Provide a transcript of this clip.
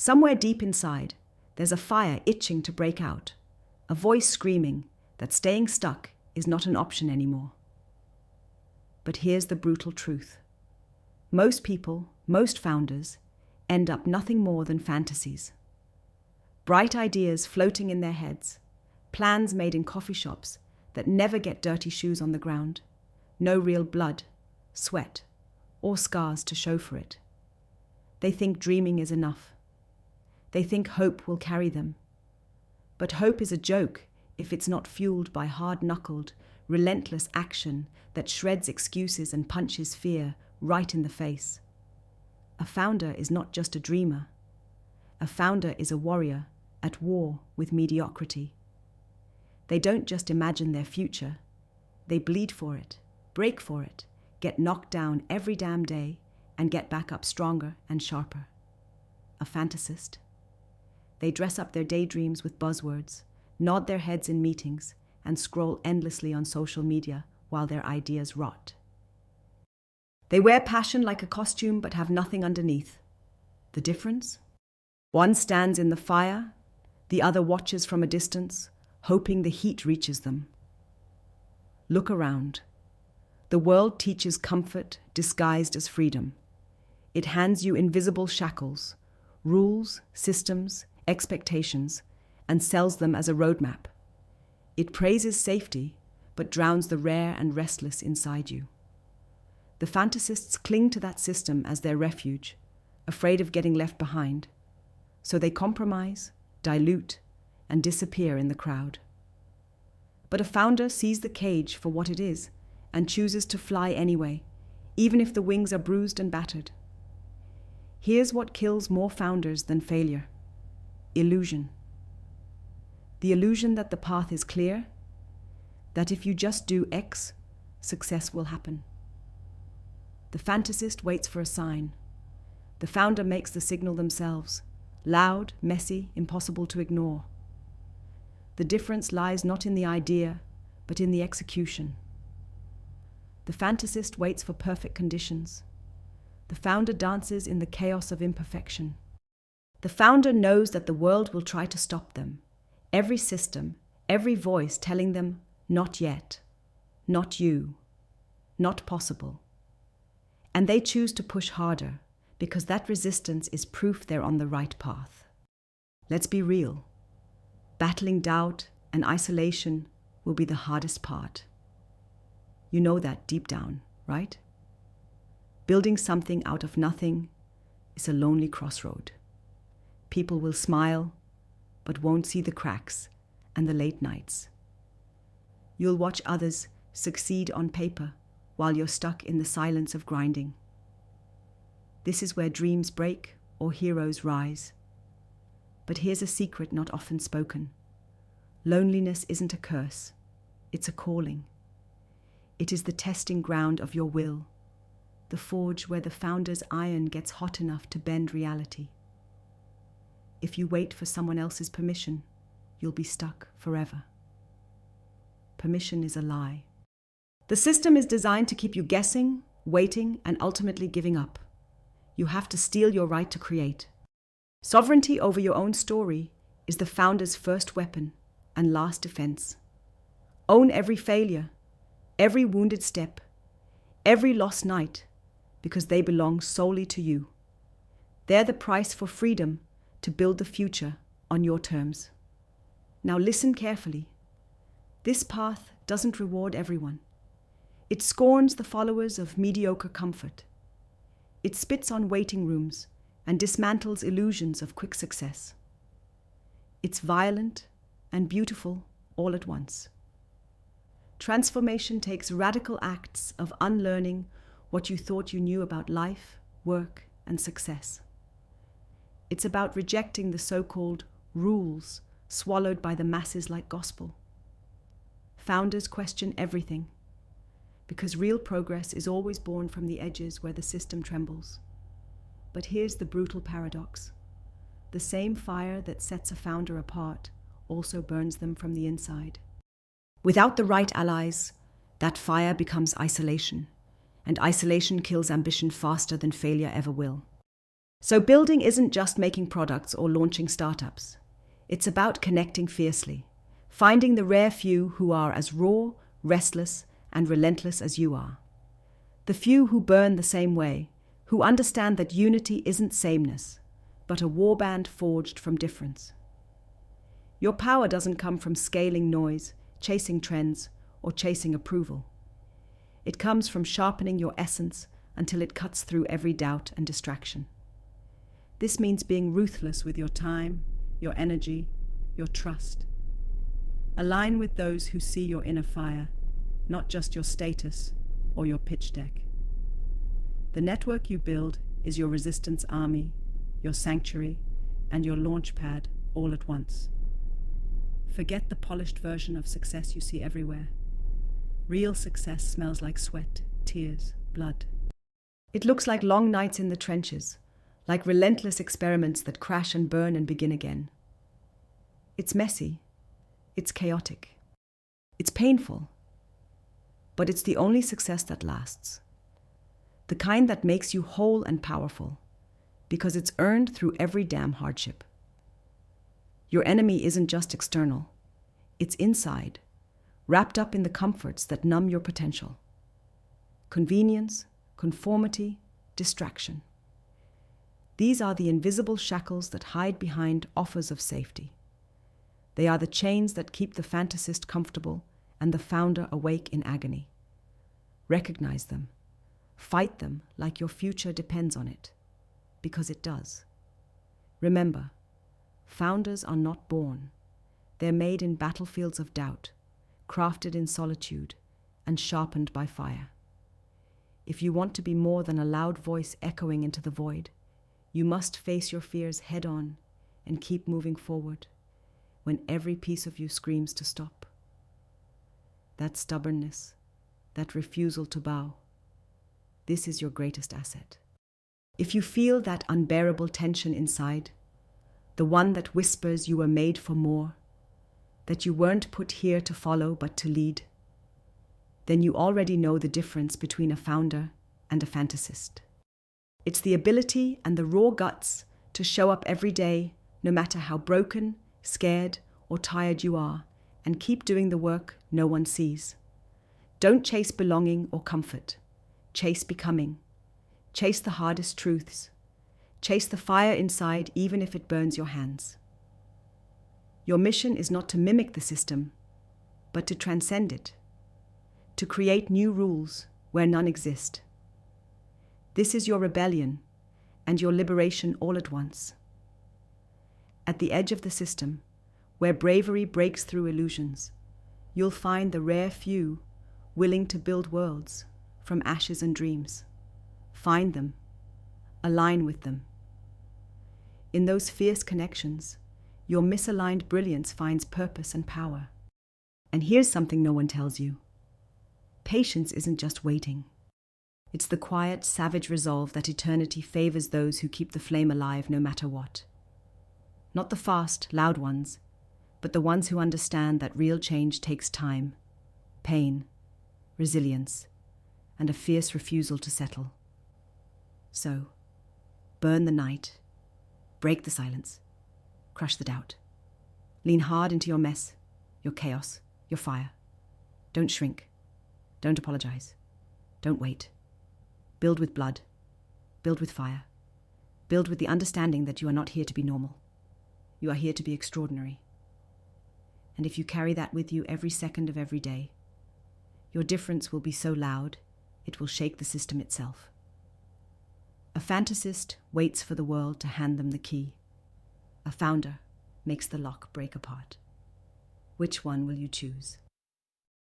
Somewhere deep inside, there's a fire itching to break out, a voice screaming that staying stuck is not an option anymore. But here's the brutal truth. Most people, most founders, end up nothing more than fantasies. Bright ideas floating in their heads, plans made in coffee shops that never get dirty shoes on the ground, no real blood, sweat, or scars to show for it. They think dreaming is enough. They think hope will carry them. But hope is a joke if it's not fueled by hard-knuckled, relentless action that shreds excuses and punches fear right in the face. A founder is not just a dreamer. A founder is a warrior at war with mediocrity. They don't just imagine their future. They bleed for it, break for it, get knocked down every damn day, and get back up stronger and sharper. A fantasist. They dress up their daydreams with buzzwords, nod their heads in meetings, and scroll endlessly on social media while their ideas rot. They wear passion like a costume but have nothing underneath. The difference? One stands in the fire, the other watches from a distance, hoping the heat reaches them. Look around. The world teaches comfort disguised as freedom. It hands you invisible shackles, rules, systems, expectations, and sells them as a roadmap. It praises safety, but drowns the rare and restless inside you. The fantasists cling to that system as their refuge, afraid of getting left behind. So they compromise, dilute, and disappear in the crowd. But a founder sees the cage for what it is and chooses to fly anyway, even if the wings are bruised and battered. Here's what kills more founders than failure: illusion. The illusion that the path is clear, that if you just do X, success will happen. The fantasist waits for a sign. The founder makes the signal themselves, loud, messy, impossible to ignore. The difference lies not in the idea, but in the execution. The fantasist waits for perfect conditions. The founder dances in the chaos of imperfection. The founder knows that the world will try to stop them. Every system, every voice telling them, not yet, not you, not possible. And they choose to push harder because that resistance is proof they're on the right path. Let's be real. Battling doubt and isolation will be the hardest part. You know that deep down, right? Building something out of nothing is a lonely crossroad. People will smile, but won't see the cracks and the late nights. You'll watch others succeed on paper while you're stuck in the silence of grinding. This is where dreams break or heroes rise. But here's a secret not often spoken. Loneliness isn't a curse, it's a calling. It is the testing ground of your will, the forge where the founder's iron gets hot enough to bend reality. If you wait for someone else's permission, you'll be stuck forever. Permission is a lie. The system is designed to keep you guessing, waiting, and ultimately giving up. You have to steal your right to create. Sovereignty over your own story is the founder's first weapon and last defense. Own every failure, every wounded step, every lost night, because they belong solely to you. They're the price for freedom to build the future on your terms. Now listen carefully. This path doesn't reward everyone. It scorns the followers of mediocre comfort. It spits on waiting rooms and dismantles illusions of quick success. It's violent and beautiful all at once. Transformation takes radical acts of unlearning what you thought you knew about life, work, and success. It's about rejecting the so-called rules swallowed by the masses like gospel. Founders question everything, because real progress is always born from the edges where the system trembles. But here's the brutal paradox. The same fire that sets a founder apart also burns them from the inside. Without the right allies, that fire becomes isolation, and isolation kills ambition faster than failure ever will. So building isn't just making products or launching startups. It's about connecting fiercely, finding the rare few who are as raw, restless, and relentless as you are. The few who burn the same way, who understand that unity isn't sameness, but a warband forged from difference. Your power doesn't come from scaling noise, chasing trends, or chasing approval. It comes from sharpening your essence until it cuts through every doubt and distraction. This means being ruthless with your time, your energy, your trust. Align with those who see your inner fire, not just your status or your pitch deck. The network you build is your resistance army, your sanctuary, and your launch pad all at once. Forget the polished version of success you see everywhere. Real success smells like sweat, tears, blood. It looks like long nights in the trenches, like relentless experiments that crash and burn and begin again. It's messy. It's chaotic. It's painful. But it's the only success that lasts. The kind that makes you whole and powerful, because it's earned through every damn hardship. Your enemy isn't just external. It's inside, wrapped up in the comforts that numb your potential. Convenience, conformity, distraction. These are the invisible shackles that hide behind offers of safety. They are the chains that keep the fantasist comfortable and the founder awake in agony. Recognize them. Fight them like your future depends on it, because it does. Remember, founders are not born. They're made in battlefields of doubt, crafted in solitude, and sharpened by fire. If you want to be more than a loud voice echoing into the void, you must face your fears head-on and keep moving forward when every piece of you screams to stop. That stubbornness, that refusal to bow, this is your greatest asset. If you feel that unbearable tension inside, the one that whispers you were made for more, that you weren't put here to follow but to lead, then you already know the difference between a founder and a fantasist. It's the ability and the raw guts to show up every day, no matter how broken, scared, or tired you are, and keep doing the work no one sees. Don't chase belonging or comfort. Chase becoming. Chase the hardest truths. Chase the fire inside, even if it burns your hands. Your mission is not to mimic the system, but to transcend it, to create new rules where none exist. This is your rebellion and your liberation all at once. At the edge of the system, where bravery breaks through illusions, you'll find the rare few willing to build worlds from ashes and dreams. Find them. Align with them. In those fierce connections, your misaligned brilliance finds purpose and power. And here's something no one tells you. Patience isn't just waiting. It's the quiet, savage resolve that eternity favors those who keep the flame alive no matter what. Not the fast, loud ones, but the ones who understand that real change takes time, pain, resilience, and a fierce refusal to settle. So, burn the night, break the silence, crush the doubt. Lean hard into your mess, your chaos, your fire. Don't shrink. Don't apologize. Don't wait. Build with blood. Build with fire. Build with the understanding that you are not here to be normal. You are here to be extraordinary. And if you carry that with you every second of every day, your difference will be so loud, it will shake the system itself. A fantasist waits for the world to hand them the key. A founder makes the lock break apart. Which one will you choose?